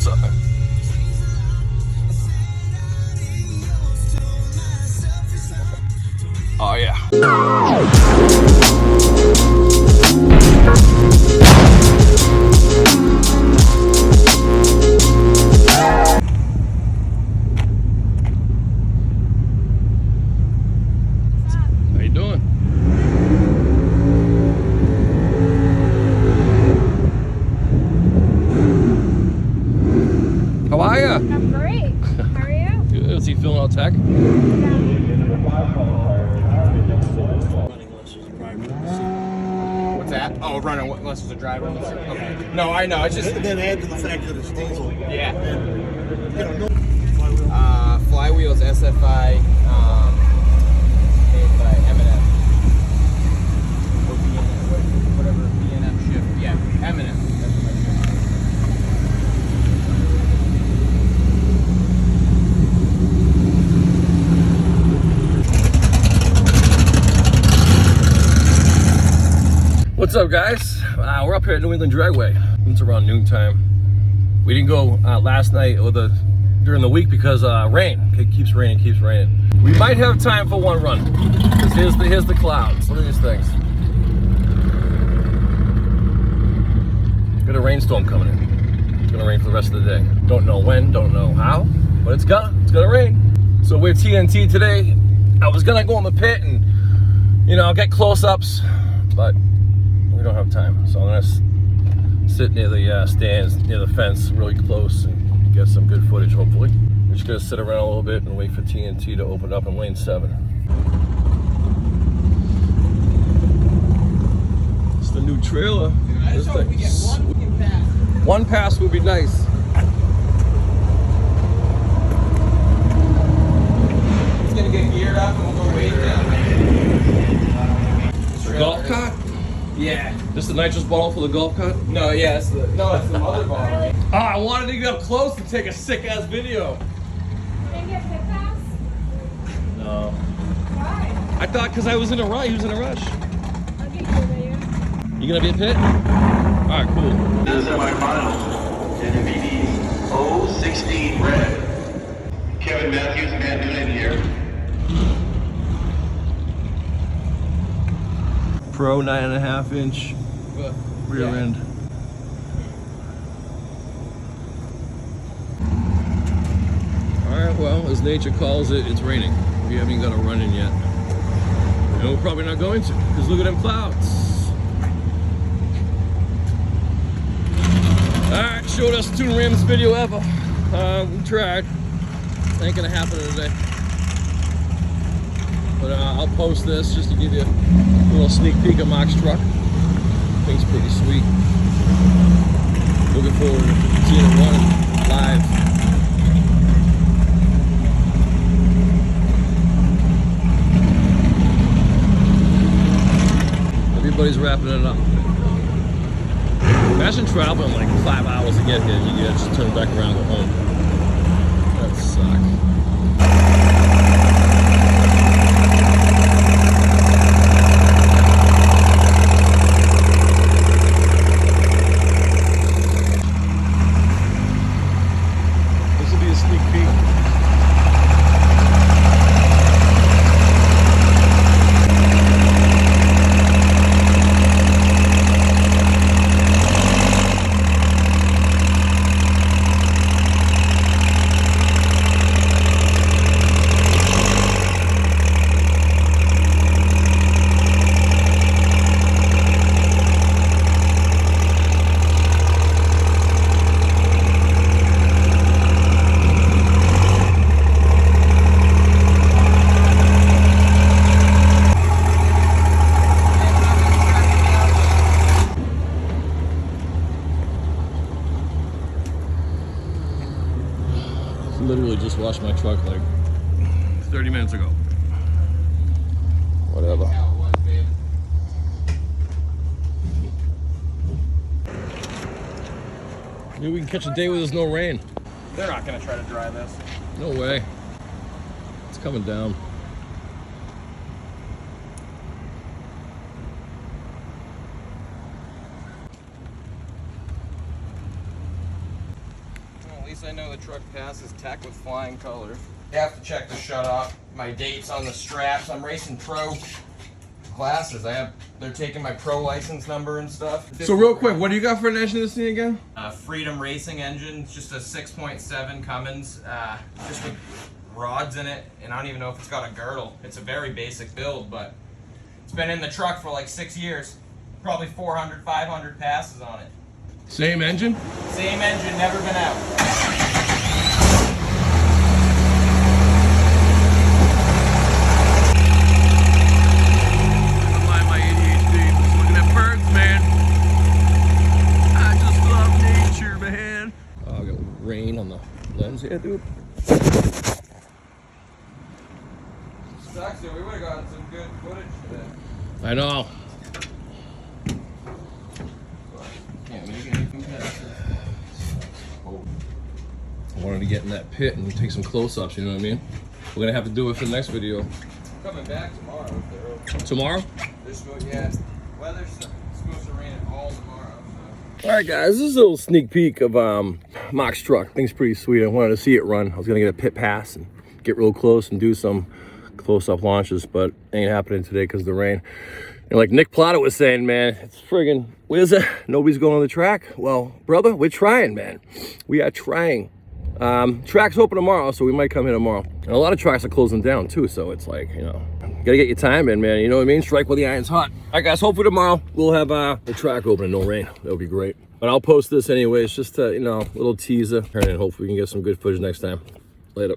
What's up? Oh yeah. How you doing? How are ya? I'm great. How are you? Good. Is he feeling all tech? What's that? Oh, running unless there's a driver. Okay. No, I know. It's just. And then add to the fact that it's diesel. Yeah. And, you know, no Flywheels SFI made by M&M. Or B&M, whatever B&M shift. Yeah, M&M. That's my shift. What's up, guys? We're up here at New England Dragway. It's around noontime. We didn't go last night or during the week because rain. It keeps raining, We might have time for one run. Because here's the clouds. Look at these things. Got a rainstorm coming in. It's gonna rain for the rest of the day. Don't know when, don't know how, but it's gonna rain. So we're TNT today. I was gonna go in the pit and, you know, get close-ups, but we don't have time. So I'm gonna sit near the stands, near the fence, really close, and get some good footage, hopefully. We're just gonna sit around a little bit and wait for TNT to open up in lane 7. It's the new trailer. I just hope we get one pass. One pass would be nice. It's gonna get geared up and we'll go way down. Golf cart? Yeah. This the nitrous bottle for the golf cart? No, yeah, it's the mother bottle. Oh, I wanted to get up close to take a sick ass video. You didn't get pit pass? No. Why? I thought because I was in a rush. He was in a rush. I'll get you a video. You gonna be a pit? Alright, cool. The semifinals in the BD 016 red. Kevin Matthews and Matt Noonan here. Pro 9.5 inch rear end. Alright, well, as nature calls it, it's raining. We haven't got a run in yet. And we're probably not going to, because look at them clouds. Alright, showed us TunedRAMS video ever. We tried. Ain't gonna happen today. But I'll post this just to give you a little sneak peek of Mark's truck. Thing's pretty sweet. Looking forward to seeing it running live. Everybody's wrapping it up. Imagine traveling like 5 hours to get here. You gotta just turn back around and go home. That sucks. Literally just washed my truck like 30 minutes ago. Whatever. Maybe we can catch a day where there's no rain. They're not gonna try to dry this. No way. It's coming down. I know the truck passes tech with flying colors. You have to check the shut off. My dates on the straps. I'm racing pro classes. They're taking my pro license number and stuff. So real quick, what do you got for an engine this thing again? Freedom Racing engine. It's just a 6.7 Cummins, just with rods in it, and I don't even know if it's got a girdle. It's a very basic build, but it's been in the truck for like 6 years. Probably 400, 500 passes on it. Same engine? Same engine, never been out. My ADHD. Just looking at birds, man. I just love nature, man. Oh, I got rain on the lens here, dude. Sucks, we would have gotten some good footage today. I know. Can't make anything better. I wanted to get in that pit and take some close-ups, you know what I mean? We're gonna have to do it for the next video. Coming back tomorrow if they're open. Tomorrow? They're supposed, yeah, weather's supposed to rain it all tomorrow. So. All right, guys, this is a little sneak peek of Mark's truck. Thing's pretty sweet. I wanted to see it run. I was gonna get a pit pass and get real close and do some close-up launches, but ain't happening today because of the rain. And like Nick Plata was saying, man, it's friggin', where's it? Nobody's going on the track. Well, brother, we're trying, man. We are trying. Track's open tomorrow, so we might come here tomorrow. And a lot of tracks are closing down too, so it's like, you know, gotta get your time in, man. You know what I mean? Strike while the iron's hot. All right, guys, hopefully tomorrow we'll have the track open and no rain. That would be great. But I'll post this anyways, just to, you know, little teaser, and hopefully we can get some good footage next time. Later.